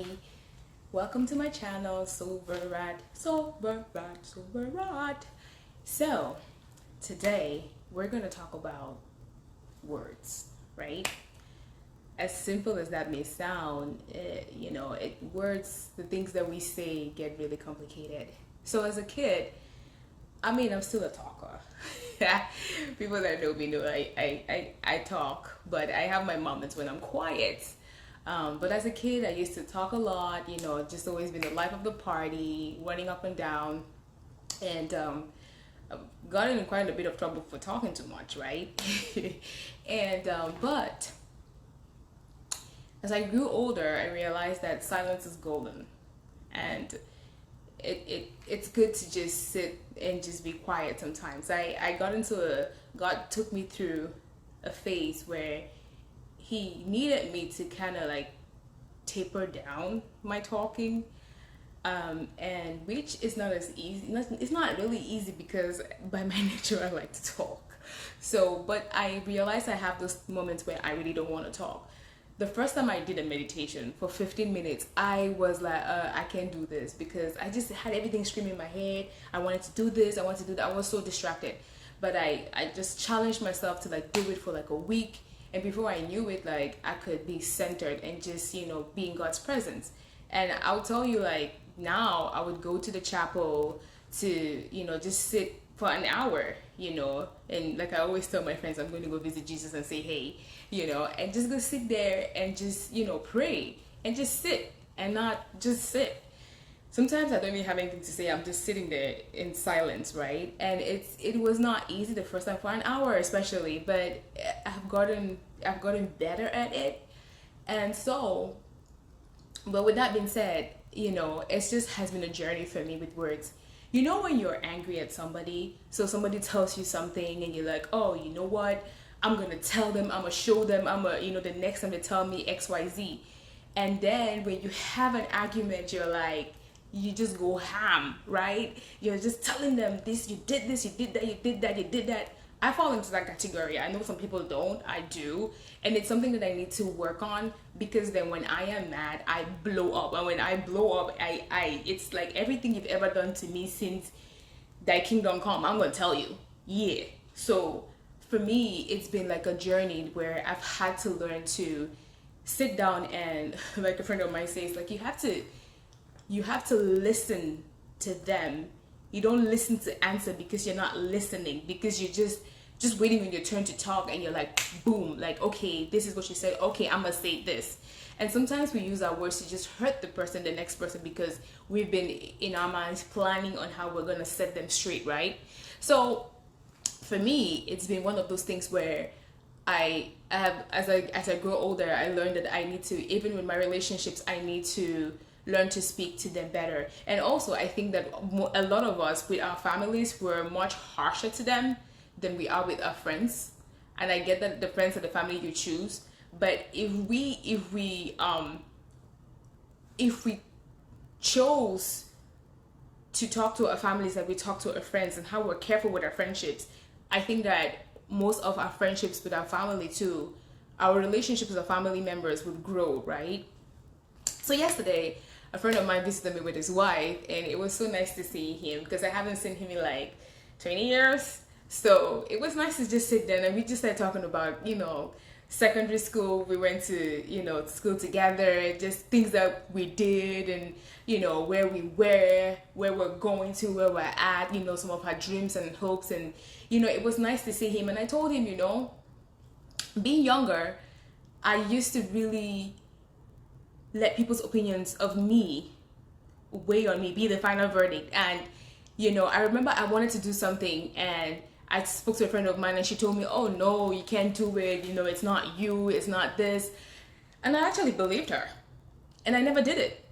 everybody. Welcome to my channel, Silverrat. So, today we're going to talk about words, right? As simple as that may sound, words, the things that we say get really complicated. So, as a kid, I'm still a talker. People that know me know I talk, but I have my moments when I'm quiet. But as a kid, I used to talk a lot, just always been the life of the party, running up and down, and got in quite a bit of trouble for talking too much, right? But as I grew older, I realized that silence is golden, and it's good to just sit and just be quiet sometimes. God took me through a phase where he needed me to kind of like taper down my talking, and which is not as easy. It's not really easy because by my nature I like to talk. So, but I realized I have those moments where I really don't want to talk. The first time I did a meditation for 15 minutes, I was like, I can't do this because I just had everything screaming in my head. I wanted to do this, I wanted to do that. I was so distracted. But I just challenged myself to like do it for like a week. And before I knew it, like I could be centered and just, be in God's presence. And I'll tell you, like, now I would go to the chapel to, just sit for an hour, and like I always tell my friends, I'm going to go visit Jesus and say, hey, and just go sit there and just, pray and just sit and not just sit. Sometimes I don't even have anything to say. I'm just sitting there in silence, right? And it was not easy the first time for an hour, especially, but I've gotten better at it. And so, but with that being said, it just has been a journey for me with words. When you're angry at somebody, so somebody tells you something and you're like, oh, you know what? I'm going to tell them, I'm going to show them, the next time they tell me XYZ. And then when you have an argument, you're like, you just go ham, right? You're just telling them this, you did this, you did that, you did that, you did that. I fall into that category. I know some people don't. I do. And it's something that I need to work on because then when I am mad, I blow up. And when I blow up, it's like everything you've ever done to me since thy kingdom come, I'm going to tell you. Yeah. So for me, it's been like a journey where I've had to learn to sit down and, like a friend of mine says, like you have to listen to them. You don't listen to answer because you're not listening, because you're just waiting on your turn to talk and you're like, boom, like, okay, this is what she said. Okay, I'm gonna say this. And sometimes we use our words to just hurt the next person, because we've been in our minds planning on how we're gonna set them straight, right? So for me, it's been one of those things where I have, as I grow older, I learned that I need to, even with my relationships, I need to learn to speak to them better. And also I think that a lot of us with our families, we're much harsher to them than we are with our friends. And I get that the friends are the family you choose, but if we chose to talk to our families like we talk to our friends, and how we're careful with our friendships, I think that most of our friendships with our family too, our relationships with our family members would grow, right? So yesterday, a friend of mine visited me with his wife, and it was so nice to see him because I haven't seen him in like 20 years. So it was nice to just sit there and we just started talking about, secondary school. We went to, school together, just things that we did, and, where we were, where we're going to, where we're at, some of our dreams and hopes. And, it was nice to see him. And I told him, being younger, I used to really let people's opinions of me weigh on me, be the final verdict. And I remember I wanted to do something, and I spoke to a friend of mine, and she told me, oh no, you can't do it, it's not you, it's not this. And I actually believed her, and I never did it.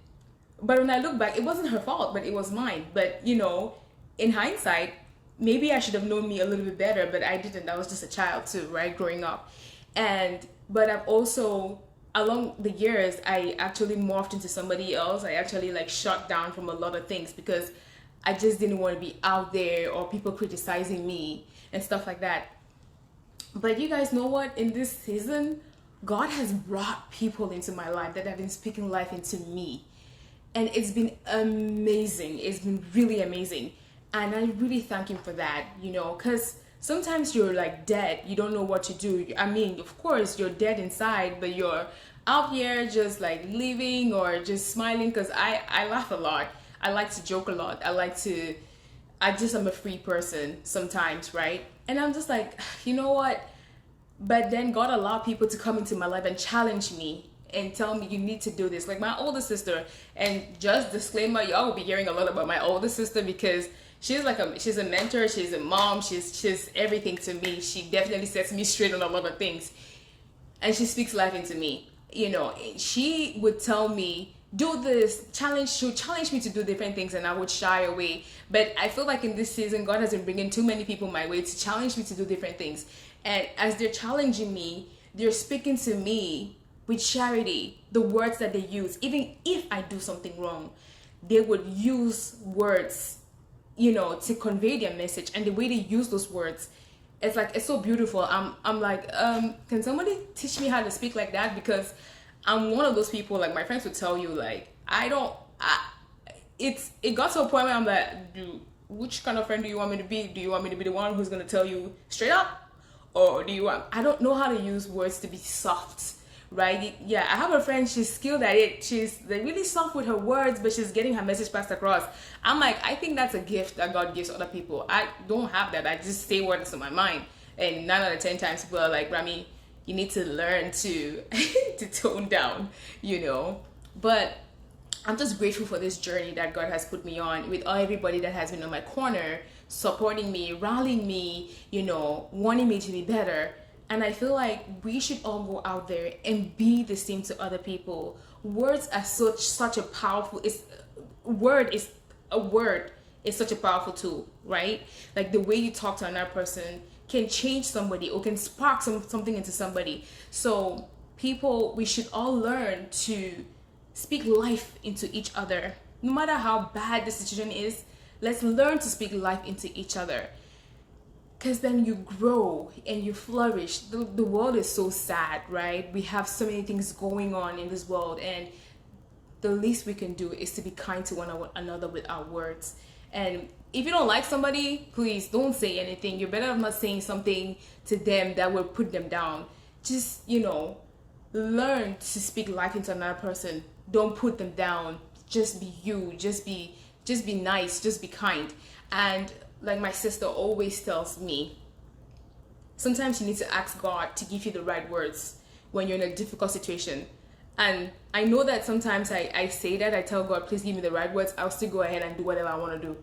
But when I look back, it wasn't her fault, but it was mine. But in hindsight, maybe I should have known me a little bit better, but I didn't. I was just a child too, right, growing up. But I've also, along the years, I actually morphed into somebody else. I actually like shut down from a lot of things because I just didn't want to be out there or people criticizing me and stuff like that. But you guys know what? In this season, God has brought people into my life that have been speaking life into me. And it's been amazing. It's been really amazing. And I really thank him for that, because sometimes you're like dead. You don't know what to do. I mean, of course, you're dead inside, but you're out here just like living or just smiling, because I laugh a lot. I like to joke a lot. I just am a free person sometimes, right? And I'm just like, you know what? But then God allowed people to come into my life and challenge me and tell me you need to do this. Like my older sister, and just disclaimer, y'all will be hearing a lot about my older sister because she's a mentor, she's a mom, she's everything to me. She definitely sets me straight on a lot of things. And she speaks life into me. She would tell me, do this, she would challenge me to do different things, and I would shy away. But I feel like in this season, God has been bringing too many people my way to challenge me to do different things. And as they're challenging me, they're speaking to me with charity, the words that they use. Even if I do something wrong, they would use words, to convey their message. And the way they use those words, it's so beautiful. I'm like, can somebody teach me how to speak like that? Because I'm one of those people, like my friends would tell you, like, it got to a point where I'm like, which kind of friend do you want me to be? Do you want me to be the one who's going to tell you straight up? Or I don't know how to use words to be soft, right? Yeah, I have a friend, she's skilled at it. She's really soft with her words, but she's getting her message passed across. I'm like, I think that's a gift that God gives other people. I don't have that. I just say words in my mind. And 9 out of 10 times people are like, Rami, you need to learn to to tone down, But I'm just grateful for this journey that God has put me on, with everybody that has been on my corner, supporting me, rallying me, wanting me to be better. And I feel like we should all go out there and be the same to other people. Words are such a powerful, a word is such a powerful tool, right? Like the way you talk to another person can change somebody or can spark something into somebody. So people, we should all learn to speak life into each other. No matter how bad the situation is, let's learn to speak life into each other. Because then you grow and you flourish. The world is so sad, right? We have so many things going on in this world, and the least we can do is to be kind to one another with our words. And if you don't like somebody, please don't say anything. You're better off not saying something to them that will put them down. Just, learn to speak life into another person. Don't put them down. Just be you. Just be nice. Just be kind. And like my sister always tells me, sometimes you need to ask God to give you the right words when you're in a difficult situation. And I know that sometimes I say that, I tell God, please give me the right words. I'll still go ahead and do whatever I want to do.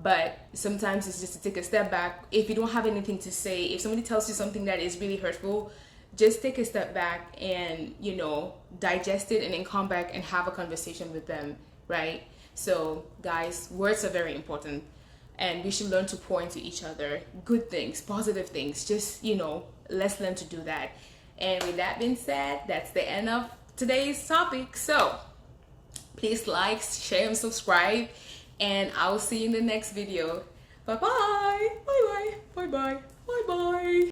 But sometimes it's just to take a step back. If you don't have anything to say, if somebody tells you something that is really hurtful, just take a step back and, digest it, and then come back and have a conversation with them, right? So guys, words are very important, and we should learn to pour into each other good things, positive things. Just, let's learn to do that. And with that being said, that's the end of today's topic. So please like, share, and subscribe, and I'll see you in the next video. Bye bye. Bye bye. Bye bye. Bye bye.